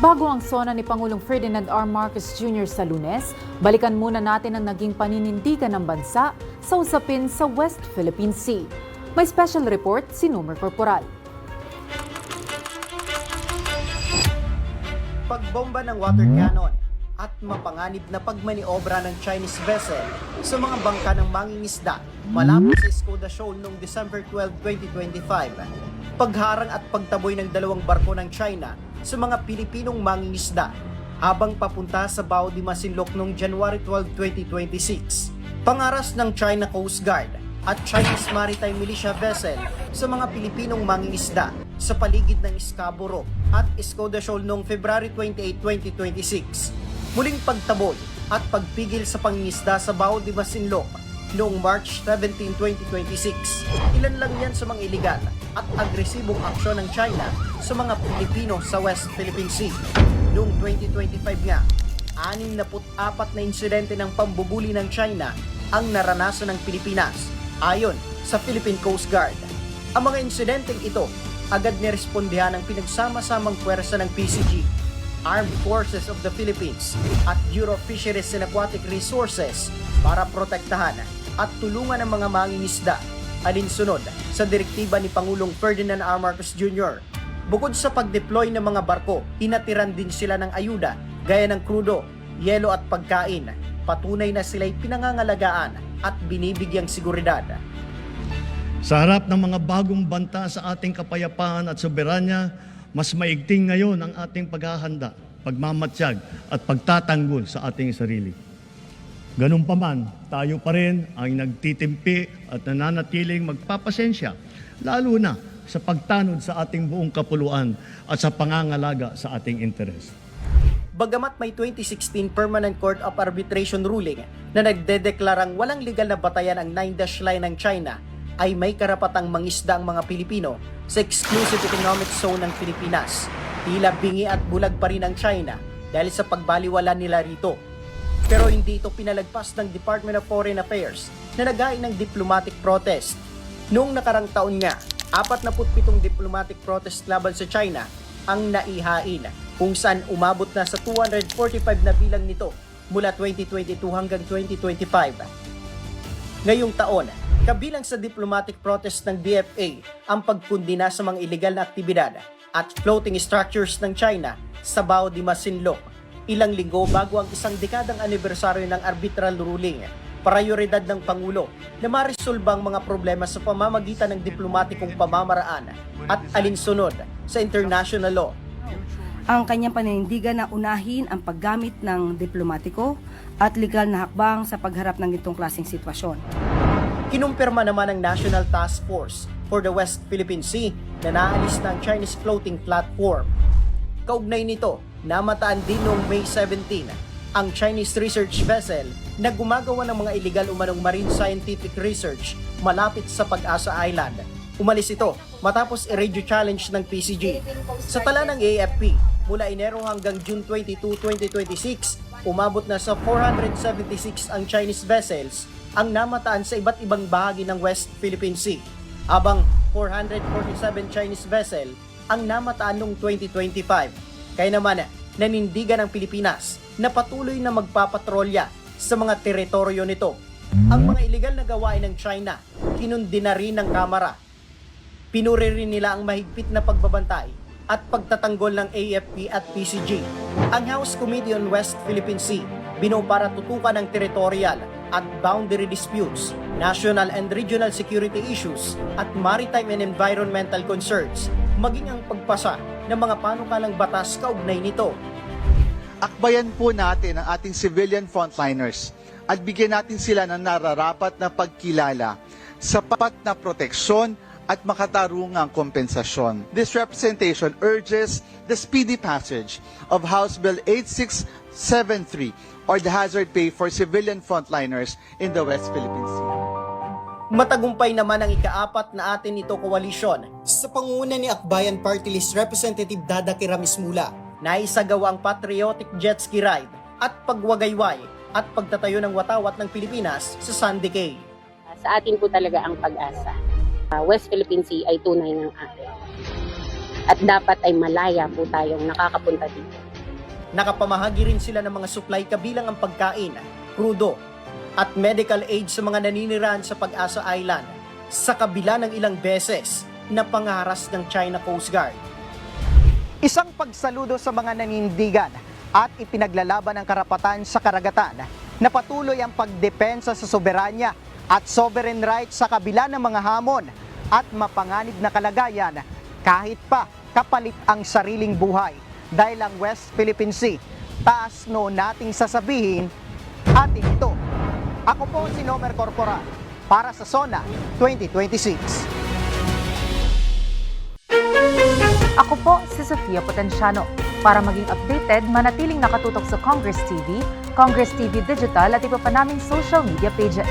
Bago ang sona ni Pangulong Ferdinand R. Marcos Jr. sa Lunes, balikan muna natin ang naging paninindigan ng bansa sa usapin sa West Philippine Sea. May special report si Nomer Corporal. Pagbomba ng water cannon at mapanganib na pagmaniobra ng Chinese vessel sa mga bangka ng mangingisda malapit sa Escoda Shoal noong December 12, 2025. Pagharang at pagtaboy ng dalawang barko ng China sa mga Pilipinong mangingisda habang papunta sa Bao de Masinloc noong January 12, 2026. Pangaras ng China Coast Guard at Chinese Maritime Militia vessel sa mga Pilipinong mangingisda sa paligid ng Scarborough at Escoda Shoal noong February 28, 2026. Muling pagtaboy at pagpigil sa pangingisda sa Bao de Masinloc noong March 17, 2026. Ilan lang yan sa mga iligal at agresibong aksyon ng China sa mga Pilipino sa West Philippine Sea. Noong 2025 nga, 64 na insidente ng pambubuli ng China ang naranasan ng Pilipinas ayon sa Philippine Coast Guard. Ang mga insidenteng ito agad nirespondihan ng pinagsama-samang puwersa ng PCG, Armed Forces of the Philippines at Bureau of Fisheries and Aquatic Resources para protektahan at tulungan ang mga mangingisda alinsunod sa direktiba ni Pangulong Ferdinand R. Marcos Jr. Bukod sa pag-deploy ng mga barko, hinatiran din sila ng ayuda gaya ng krudo, yelo at pagkain. Patunay na sila'y pinangangalagaan at binibigyang seguridad. Sa harap ng mga bagong banta sa ating kapayapaan at soberanya, mas maigting ngayon ang ating paghahanda, pagmamatsyag at pagtatanggol sa ating sarili. Ganun pa man, tayo pa rin ang nagtitimpi at nananatiling magpapasensya, lalo na sa pagtanod sa ating buong kapuluan at sa pangangalaga sa ating interes. Bagamat may 2016 Permanent Court of Arbitration ruling na nagdedeklarang walang legal na batayan ang 9-dash line ng China, ay may karapatang mangisda ang mga Pilipino sa Exclusive Economic Zone ng Pilipinas. Tila bingi at bulag pa rin ang China dahil sa pagbaliwala nila rito. Pero hindi ito pinalagpas ng Department of Foreign Affairs na naghain ng diplomatic protest. Noong nakarang taon nga, 47 diplomatic protest laban sa China ang naihain, kung saan umabot na sa 245 na bilang nito mula 2022 hanggang 2025. Ngayong taon, kabilang sa diplomatic protest ng DFA ang pagkundina sa mga iligal na aktibidad at floating structures ng China sa Bao de Masinloc. Ilang linggo bago ang isang dekadang anibersaryo ng arbitral ruling, prioridad ng Pangulo na marisolbang mga problema sa pamamagitan ng diplomatikong pamamaraan at alinsunod sa international law. Ang kanyang paninindigan na unahin ang paggamit ng diplomatiko at legal na hakbang sa pagharap ng itong klaseng sitwasyon. Kinumpirma naman ng National Task Force for the West Philippine Sea na naalis na ang Chinese floating platform. Kaugnay nito, namataan din noong May 17 ang Chinese research vessel na gumagawa ng mga illegal umanong marine scientific research malapit sa Pag-asa Island. Umalis ito matapos i-radio challenge ng PCG. Sa tala ng AFP, mula Enero hanggang June 22, 2026, umabot na sa 476 ang Chinese vessels ang namataan sa iba't ibang bahagi ng West Philippine Sea, habang 447 Chinese vessel ang namataan noong 2025. Kaya naman, nanindigan ng Pilipinas na patuloy na magpapatrolya sa mga teritoryo nito. Ang mga iligal na gawain ng China, kinundi na rin ng Kamara. Pinuri rin nila ang mahigpit na pagbabantay at pagtatanggol ng AFP at PCG. Ang House Committee on West Philippine Sea binuo para tutukan ang territorial at boundary disputes, national and regional security issues at maritime and environmental concerns, maging ang pagpasa ng mga panukalang batas kaugnay nito. Akbayan po natin ang ating civilian frontliners at bigyan natin sila ng nararapat na pagkilala, sapat na proteksyon at makatarungang kompensasyon. This representation urges the speedy passage of House Bill 8673 or the hazard pay for civilian frontliners in the West Philippine Sea. Matagumpay naman ang ika-4 na atin ito koalisyon sa pangunguna ni Akbayan Party List Representative Dada Kiramis Mula na isagawa ang patriotic jet ski ride at pagwagayway at pagtatayo ng watawat ng Pilipinas sa Sandy Cay. Sa atin po talaga ang pag-asa. West Philippine Sea ay tunay ng atin. At dapat ay malaya po tayong nakakapunta dito. Nakapamahagi rin sila ng mga supply kabilang ang pagkain, krudo, at medical aid sa mga naninirahan sa Pag-asa Island sa kabila ng ilang beses na pangaras ng China Coast Guard. Isang pagsaludo sa mga nanindigan at ipinaglalaban ang karapatan sa karagatan na patuloy ang pagdepensa sa soberanya at sovereign rights sa kabila ng mga hamon at mapanganib na kalagayan kahit pa kapalit ang sariling buhay dahil ang West Philippine Sea, taas noon nating sasabihin, atin ito. Ako po si Nomer Corporal para sa SONA 2026. Ako po si Sofia Potenciano. Para maging updated, manatiling nakatutok sa Congress TV, Congress TV Digital at iba pa naming social media pages.